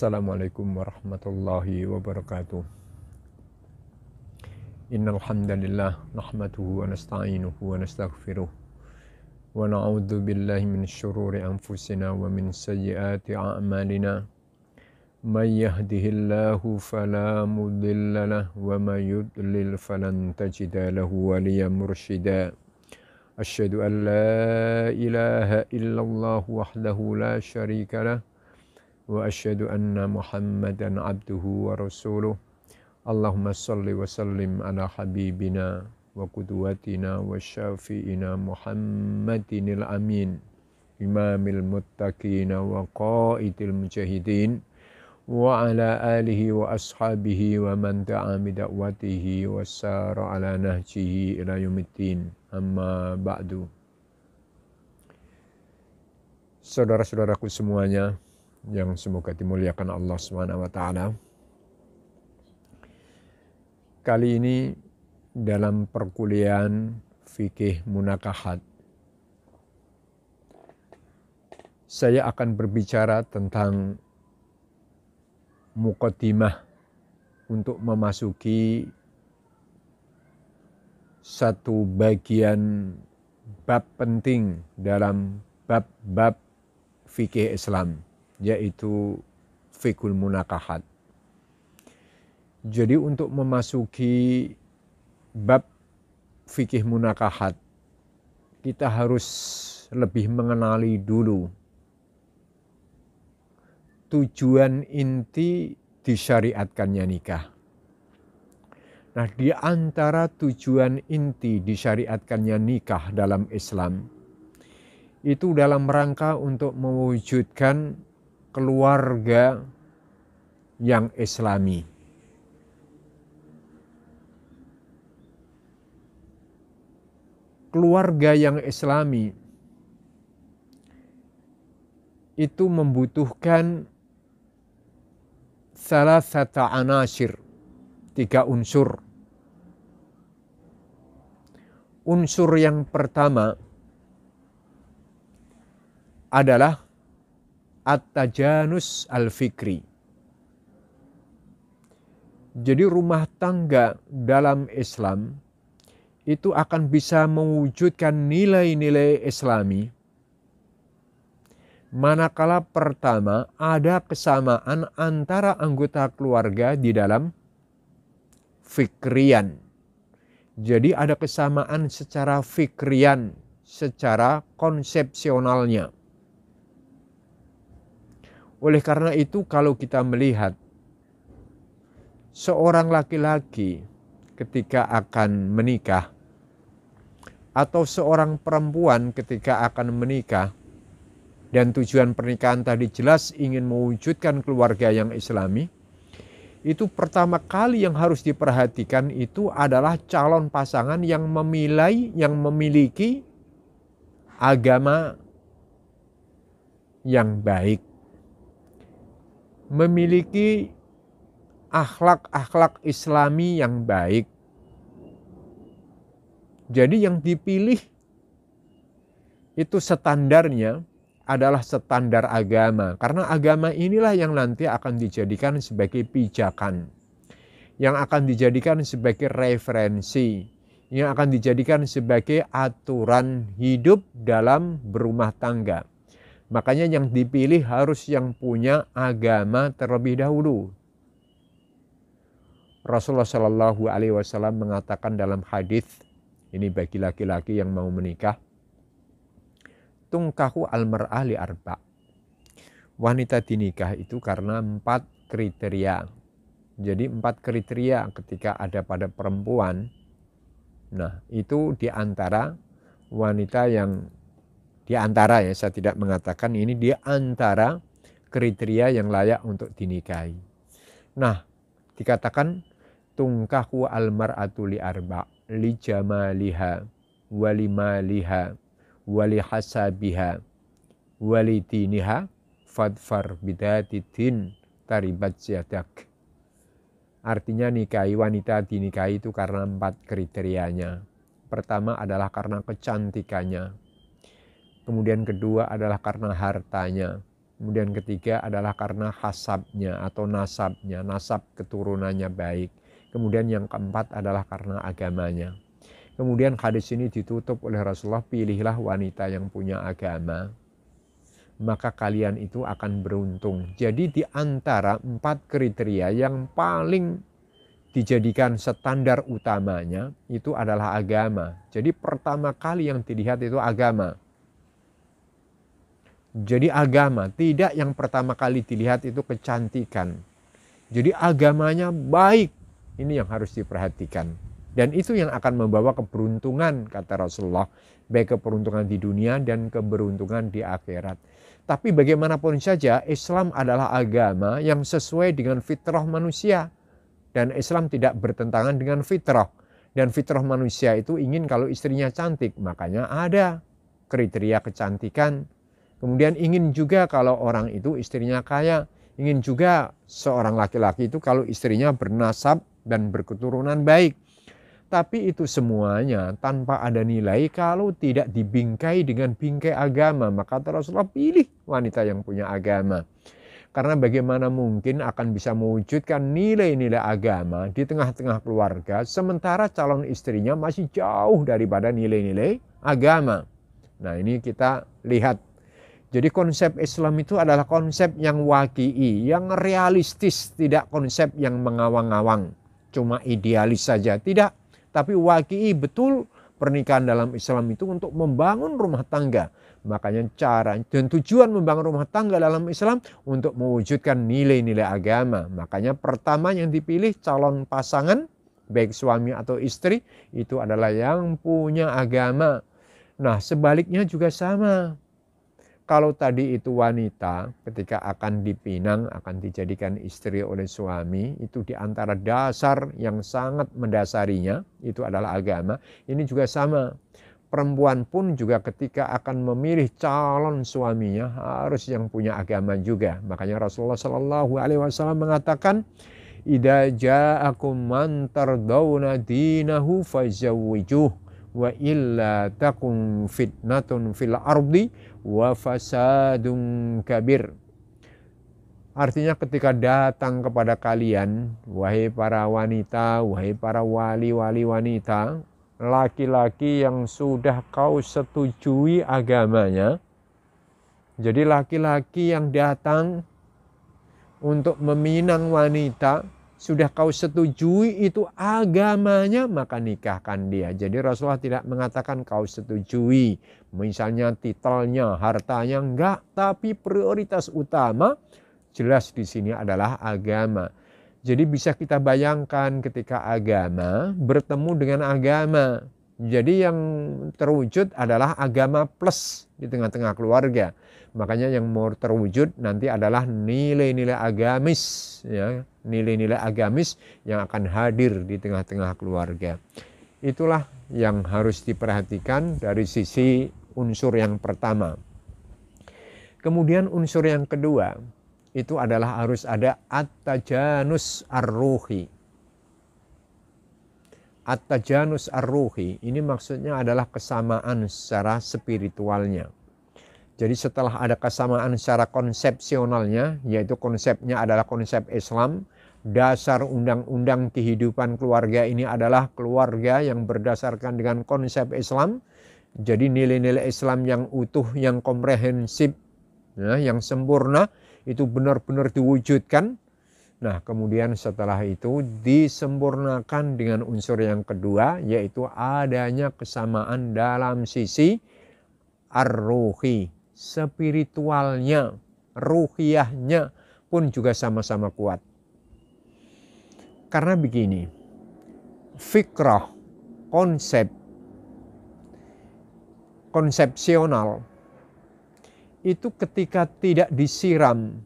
Assalamualaikum warahmatullahi wabarakatuh. Innal hamdalillah nahmaduhu wa nasta'inuhu wa nastaghfiruh wa na'udzu billahi minasy syururi anfusina wa min sayyiati a'malina. May yahdihillahu fala mudilla lahu wa may yudlil falan tajida lahu waliyyan mursyida. Asyhadu an la ilaha illallah wahdahu la syarika lah wa asyhadu anna Muhammadan abduhu wa rasuluh. Allahumma salli wa sallim ala habibina wa qudwatina wa syafi'ina Muhammadinil amin, imamil muttaqina wa qaidil mujahidin, wa ala alihi wa ashabihi wa man ta'a bida'watihi wa sara ala nahjihi ila yaumiddin. Amma ba'du. Saudara-saudaraku semuanya yang semoga dimuliakan Allah Subhanahu wa taala. Kali ini dalam perkuliahan fikih munakahat saya akan berbicara tentang muqaddimah untuk memasuki satu bagian bab penting dalam bab-bab fikih Islam, yaitu fiqhul munakahat. Jadi untuk memasuki bab fikih munakahat, kita harus lebih mengenali dulu tujuan inti disyariatkannya nikah. Nah, di antara tujuan inti disyariatkannya nikah dalam Islam, itu dalam rangka untuk mewujudkan keluarga yang islami. Keluarga yang islami itu membutuhkan salasata anasir, 3 unsur. Unsur yang pertama adalah at-tajanus al-fikri. Jadi rumah tangga dalam Islam itu akan bisa mewujudkan nilai-nilai Islami manakala pertama ada kesamaan antara anggota keluarga di dalam fikrian. Jadi ada kesamaan secara fikrian, secara konsepsionalnya. Oleh karena itu kalau kita melihat seorang laki-laki ketika akan menikah atau seorang perempuan ketika akan menikah dan tujuan pernikahan tadi jelas ingin mewujudkan keluarga yang islami, itu pertama kali yang harus diperhatikan itu adalah calon pasangan yang memiliki agama yang baik, memiliki akhlak-akhlak islami yang baik. Jadi yang dipilih itu standarnya adalah standar agama. Karena agama inilah yang nanti akan dijadikan sebagai pijakan, yang akan dijadikan sebagai referensi, yang akan dijadikan sebagai aturan hidup dalam berumah tangga. Makanya yang dipilih harus yang punya agama terlebih dahulu. Rasulullah Shallallahu Alaihi Wasallam mengatakan dalam hadis ini bagi laki-laki yang mau menikah, tungkahu al-mar'ah li arba'. Wanita dinikah itu karena 4 kriteria. Jadi 4 kriteria ketika ada pada perempuan. Nah, itu diantara wanita yang diantara ya, saya tidak mengatakan ini diantara kriteria yang layak untuk dinikahi. Nah, dikatakan tungkahu al-mar'atu li arba' li jamaliha wali maliha wali hasabiha wali diniha fadfar bidatitin taribat yadak. Artinya nikahi wanita dinikahi itu karena 4 kriterianya. Pertama adalah karena kecantikannya. Kemudian kedua adalah karena hartanya. Kemudian ketiga adalah karena hasabnya atau nasabnya, nasab keturunannya baik. Kemudian yang keempat adalah karena agamanya. Kemudian hadis ini ditutup oleh Rasulullah, pilihlah wanita yang punya agama, maka kalian itu akan beruntung. Jadi di antara 4 kriteria yang paling dijadikan standar utamanya itu adalah agama. Jadi pertama kali yang dilihat itu agama. Jadi agama, tidak yang pertama kali dilihat itu kecantikan. Jadi agamanya baik, ini yang harus diperhatikan. Dan itu yang akan membawa keberuntungan, kata Rasulullah. Baik keberuntungan di dunia dan keberuntungan di akhirat. Tapi bagaimanapun saja, Islam adalah agama yang sesuai dengan fitrah manusia. Dan Islam tidak bertentangan dengan fitrah. Dan fitrah manusia itu ingin kalau istrinya cantik, makanya ada kriteria kecantikan. Kemudian ingin juga kalau orang itu istrinya kaya. Ingin juga seorang laki-laki itu kalau istrinya bernasab dan berketurunan baik. Tapi itu semuanya tanpa ada nilai kalau tidak dibingkai dengan bingkai agama. Maka Rasulullah pilih wanita yang punya agama. Karena bagaimana mungkin akan bisa mewujudkan nilai-nilai agama di tengah-tengah keluarga. Sementara calon istrinya masih jauh daripada nilai-nilai agama. Nah ini kita lihat. Jadi konsep Islam itu adalah konsep yang waqi'i, yang realistis, tidak konsep yang mengawang-awang, cuma idealis saja, tidak. Tapi waqi'i betul pernikahan dalam Islam itu untuk membangun rumah tangga. Makanya cara dan tujuan membangun rumah tangga dalam Islam untuk mewujudkan nilai-nilai agama. Makanya pertama yang dipilih calon pasangan, baik suami atau istri, itu adalah yang punya agama. Nah sebaliknya juga sama. Kalau tadi itu wanita ketika akan dipinang, akan dijadikan istri oleh suami, itu diantara dasar yang sangat mendasarinya, itu adalah agama. Ini juga sama. Perempuan pun juga ketika akan memilih calon suaminya harus yang punya agama juga. Makanya Rasulullah SAW mengatakan, "Idza ja'akum man tardawna dinahu fazawwijuh wa illa takum fitnatun fil ardi wa fasadun kabir." Artinya ketika datang kepada kalian, wahai para wanita, wahai para wali-wali wanita, laki-laki yang sudah kau setujui agamanya. Jadi laki-laki yang datang untuk meminang wanita, sudah kau setujui itu agamanya, maka nikahkan dia. Jadi Rasulullah tidak mengatakan kau setujui, misalnya titelnya, hartanya, enggak. Tapi prioritas utama jelas di sini adalah agama. Jadi bisa kita bayangkan ketika agama bertemu dengan agama. Jadi yang terwujud adalah agama plus di tengah-tengah keluarga. Makanya yang mau terwujud nanti adalah nilai-nilai agamis, ya, nilai-nilai agamis yang akan hadir di tengah-tengah keluarga. Itulah yang harus diperhatikan dari sisi unsur yang pertama. Kemudian unsur yang kedua, itu adalah harus ada at-tajanus ar-ruhi. At-tajanus ar-ruhi ini maksudnya adalah kesamaan secara spiritualnya. Jadi setelah ada kesamaan secara konsepsionalnya, yaitu konsepnya adalah konsep Islam, dasar undang-undang kehidupan keluarga ini adalah keluarga yang berdasarkan dengan konsep Islam. Jadi nilai-nilai Islam yang utuh, yang komprehensif, ya, yang sempurna, itu benar-benar diwujudkan. Nah kemudian setelah itu disempurnakan dengan unsur yang kedua, yaitu adanya kesamaan dalam sisi ar-ruhi, spiritualnya, ruhiyahnya pun juga sama-sama kuat. Karena begini, fikrah, konsepsional itu ketika tidak disiram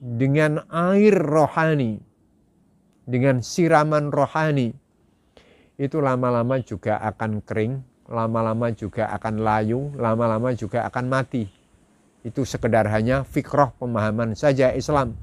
dengan air rohani, dengan siraman rohani, itu lama-lama juga akan kering, lama-lama juga akan layu, lama-lama juga akan mati. Itu sekedar hanya fikrah pemahaman saja Islam.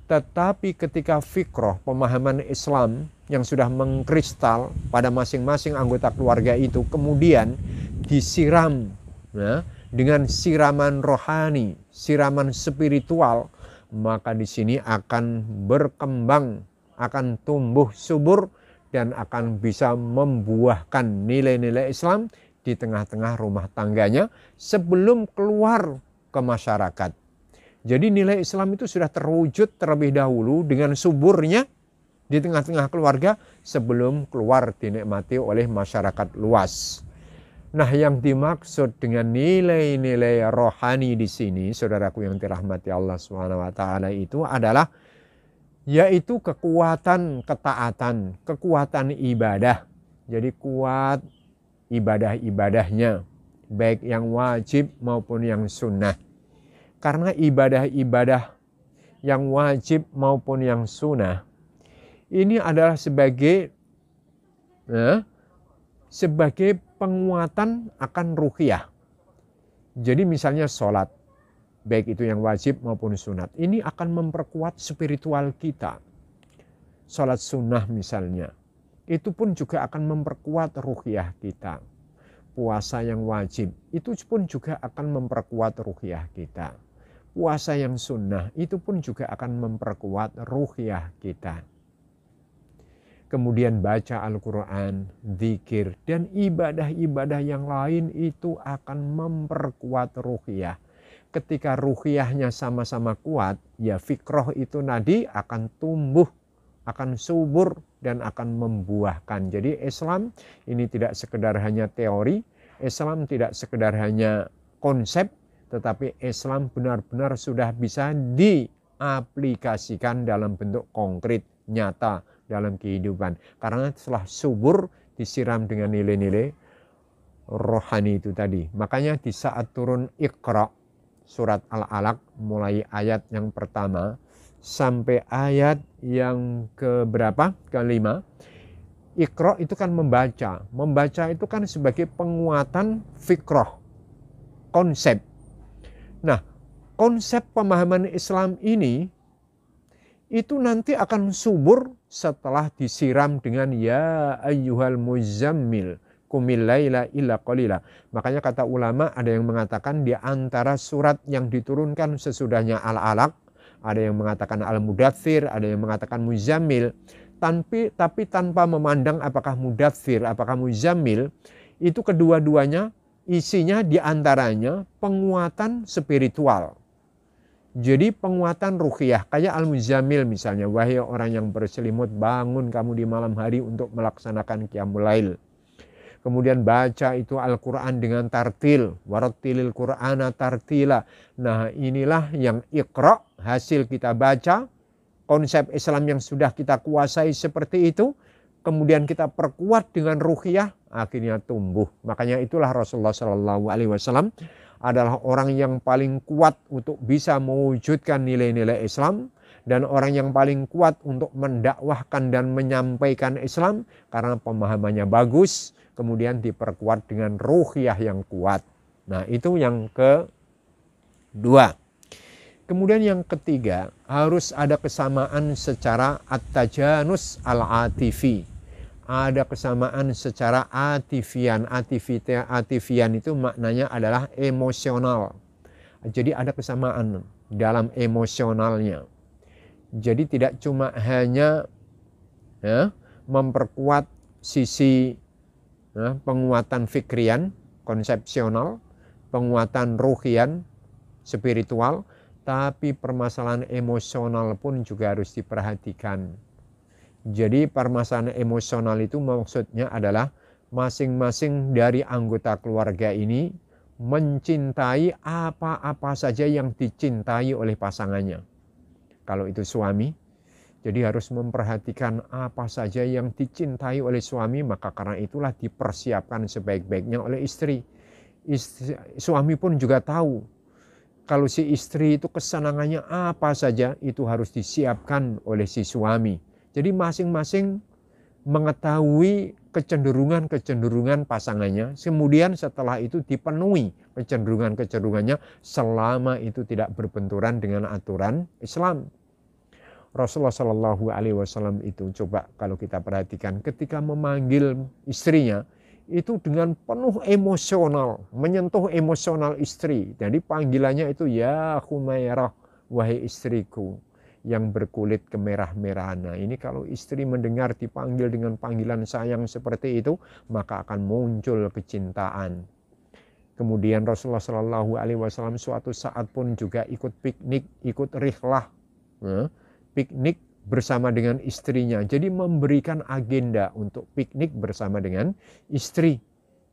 Tetapi ketika fikrah pemahaman Islam yang sudah mengkristal pada masing-masing anggota keluarga itu kemudian disiram, ya, dengan siraman rohani, siraman spiritual, maka di sini akan berkembang, akan tumbuh subur dan akan bisa membuahkan nilai-nilai Islam di tengah-tengah rumah tangganya sebelum keluar ke masyarakat. Jadi nilai Islam itu sudah terwujud terlebih dahulu dengan suburnya di tengah-tengah keluarga sebelum keluar dinikmati oleh masyarakat luas. Nah, yang dimaksud dengan nilai-nilai rohani di sini, saudaraku yang dirahmati Allah SWT itu adalah yaitu kekuatan ketaatan, kekuatan ibadah. Jadi kuat ibadah-ibadahnya, baik yang wajib maupun yang sunnah. Karena ibadah-ibadah yang wajib maupun yang sunnah ini adalah sebagai penguatan akan ruhiyah. Jadi misalnya sholat, baik itu yang wajib maupun sunat, ini akan memperkuat spiritual kita. Sholat sunnah misalnya, itu pun juga akan memperkuat ruhiyah kita. Puasa yang wajib, itu pun juga akan memperkuat ruhiyah kita. Puasa yang sunnah, itu pun juga akan memperkuat ruhiyah kita. Kemudian baca Al-Quran, zikir, dan ibadah-ibadah yang lain itu akan memperkuat ruhiyah. Ketika ruhiyahnya sama-sama kuat, ya fikroh itu tadi akan tumbuh, akan subur, dan akan membuahkan. Jadi Islam ini tidak sekedar hanya teori, Islam tidak sekedar hanya konsep, tetapi Islam benar-benar sudah bisa diaplikasikan dalam bentuk konkret, nyata, dalam kehidupan. Karena setelah subur disiram dengan nilai-nilai rohani itu tadi. Makanya di saat turun Iqra, surat Al-Alaq, mulai ayat yang pertama sampai ayat yang keberapa? Kelima. Iqra itu kan membaca. Membaca itu kan sebagai penguatan fikroh, konsep. Nah, konsep pemahaman Islam ini itu nanti akan subur setelah disiram dengan ya ayyuhal muzammil qumil laila illa qalila. Makanya kata ulama ada yang mengatakan di antara surat yang diturunkan sesudahnya Al-Alaq, ada yang mengatakan Al-Mudaththir, ada yang mengatakan Muzammil, tapi tanpa memandang apakah Mudaththir, apakah Muzammil, itu kedua-duanya isinya di antaranya penguatan spiritual. Jadi penguatan ruhiyah, kayak Al-Muzammil misalnya, wahai orang yang berselimut, bangun kamu di malam hari untuk melaksanakan qiyamul lail. Kemudian baca itu Al-Quran dengan tartil, warattilil Qur'ana tartila. Nah, inilah yang Iqra, hasil kita baca, konsep Islam yang sudah kita kuasai seperti itu, kemudian kita perkuat dengan ruhiyah, akhirnya tumbuh. Makanya itulah Rasulullah SAW adalah orang yang paling kuat untuk bisa mewujudkan nilai-nilai Islam, dan orang yang paling kuat untuk mendakwahkan dan menyampaikan Islam karena pemahamannya bagus, kemudian diperkuat dengan ruhiyah yang kuat. Nah, itu yang kedua. Kemudian yang ketiga, harus ada kesamaan secara at-tajanus al-atifi. Ada kesamaan secara atifian. Atifian itu maknanya adalah emosional. Jadi ada kesamaan dalam emosionalnya. Jadi tidak cuma hanya memperkuat sisi penguatan fikrian, konsepsional, penguatan ruhian, spiritual, tapi permasalahan emosional pun juga harus diperhatikan. Jadi permasalahan emosional itu maksudnya adalah masing-masing dari anggota keluarga ini mencintai apa-apa saja yang dicintai oleh pasangannya. Kalau itu suami, jadi harus memperhatikan apa saja yang dicintai oleh suami, maka karena itulah dipersiapkan sebaik-baiknya oleh istri. Suami pun juga tahu kalau si istri itu kesenangannya apa saja, itu harus disiapkan oleh si suami. Jadi masing-masing mengetahui kecenderungan-kecenderungan pasangannya, kemudian setelah itu dipenuhi kecenderungan-kecenderungannya selama itu tidak berbenturan dengan aturan Islam. Rasulullah SAW itu coba kalau kita perhatikan ketika memanggil istrinya, itu dengan penuh emosional, menyentuh emosional istri. Jadi panggilannya itu ya Humairah, wahai istriku yang berkulit kemerah-merahan. Nah, ini kalau istri mendengar dipanggil dengan panggilan sayang seperti itu, maka akan muncul kecintaan. Kemudian Rasulullah Shallallahu Alaihi Wasallam suatu saat pun juga ikut piknik, ikut rihlah, piknik bersama dengan istrinya. Jadi memberikan agenda untuk piknik bersama dengan istri.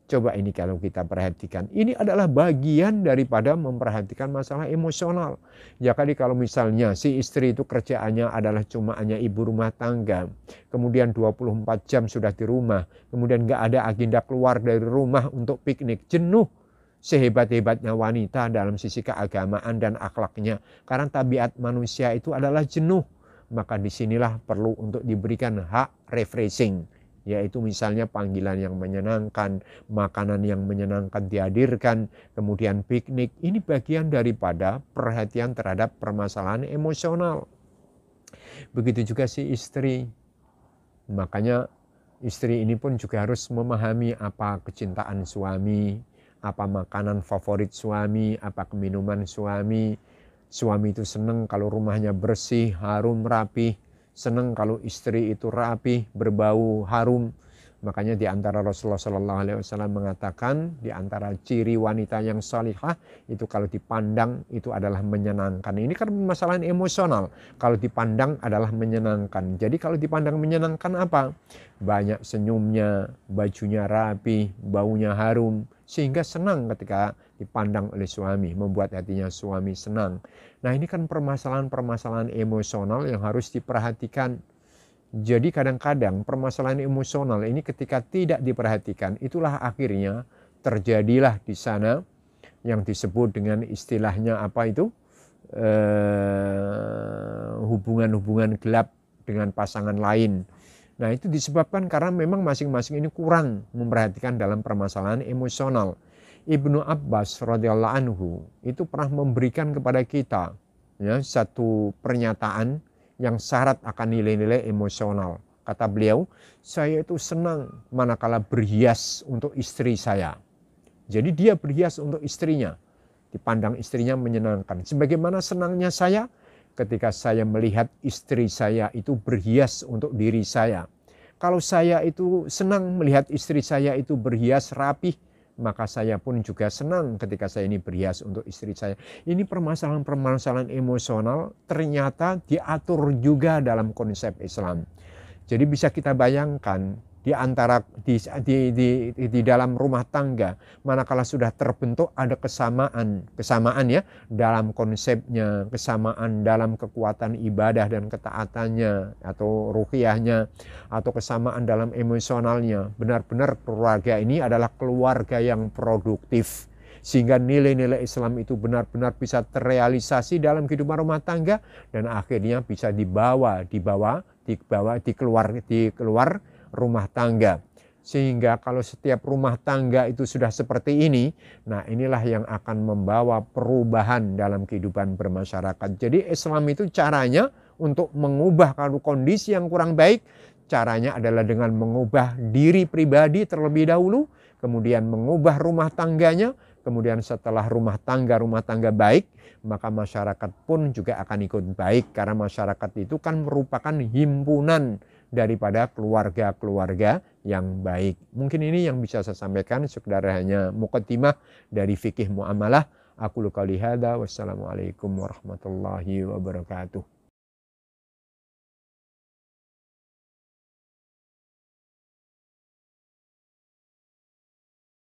Coba ini kalau kita perhatikan, ini adalah bagian daripada memperhatikan masalah emosional. Ya kali kalau misalnya si istri itu kerjaannya adalah cuma hanya ibu rumah tangga, kemudian 24 jam sudah di rumah, kemudian nggak ada agenda keluar dari rumah untuk piknik, jenuh. Sehebat-hebatnya wanita dalam sisi keagamaan dan akhlaknya, karena tabiat manusia itu adalah jenuh, maka disinilah perlu untuk diberikan hak refreshing, yaitu misalnya panggilan yang menyenangkan, makanan yang menyenangkan dihadirkan, kemudian piknik. Ini bagian daripada perhatian terhadap permasalahan emosional. Begitu juga si istri. Makanya istri ini pun juga harus memahami apa kecintaan suami, apa makanan favorit suami, apa keminuman suami. Suami itu senang kalau rumahnya bersih, harum, rapih. Senang kalau istri itu rapih, berbau, harum. Makanya di antara Rasulullah SAW mengatakan, di antara ciri wanita yang salihah itu kalau dipandang itu adalah menyenangkan. Ini kan masalah emosional. Kalau dipandang adalah menyenangkan. Jadi kalau dipandang menyenangkan apa? Banyak senyumnya, bajunya rapi, baunya harum, sehingga senang ketika dipandang oleh suami, membuat hatinya suami senang. Nah, ini kan permasalahan-permasalahan emosional yang harus diperhatikan. Jadi kadang-kadang permasalahan emosional ini ketika tidak diperhatikan, itulah akhirnya terjadilah di sana yang disebut dengan istilahnya apa itu, hubungan-hubungan gelap dengan pasangan lain. Nah, itu disebabkan karena memang masing-masing ini kurang memperhatikan dalam permasalahan emosional. Ibnu Abbas radhiyallahu anhu itu pernah memberikan kepada kita ya satu pernyataan yang syarat akan nilai-nilai emosional. Kata beliau, saya itu senang manakala berhias untuk istri saya. Jadi dia berhias untuk istrinya. Dipandang istrinya menyenangkan. Sebagaimana senangnya saya ketika saya melihat istri saya itu berhias untuk diri saya. Kalau saya itu senang melihat istri saya itu berhias rapih, maka saya pun juga senang ketika saya ini berhias untuk istri saya. Ini permasalahan-permasalahan emosional ternyata diatur juga dalam konsep Islam. Jadi bisa kita bayangkan di antara di dalam rumah tangga, manakala sudah terbentuk ada kesamaan ya dalam konsepnya, kesamaan dalam kekuatan ibadah dan ketaatannya atau ruhiyahnya, atau kesamaan dalam emosionalnya. Benar-benar keluarga ini adalah keluarga yang produktif, sehingga nilai-nilai Islam itu benar-benar bisa terrealisasi dalam kehidupan rumah tangga dan akhirnya bisa dibawa keluar rumah tangga. Sehingga kalau setiap rumah tangga itu sudah seperti ini, nah inilah yang akan membawa perubahan dalam kehidupan bermasyarakat. Jadi Islam itu caranya untuk mengubah kalau kondisi yang kurang baik, caranya adalah dengan mengubah diri pribadi terlebih dahulu, kemudian mengubah rumah tangganya, kemudian setelah rumah tangga baik, maka masyarakat pun juga akan ikut baik, karena masyarakat itu kan merupakan himpunan daripada keluarga-keluarga yang baik. Mungkin ini yang bisa saya sampaikan, sekedar hanya muqaddimah dari fikih muamalah. Aku qouli hadza, wassalamualaikum warahmatullahi wabarakatuh.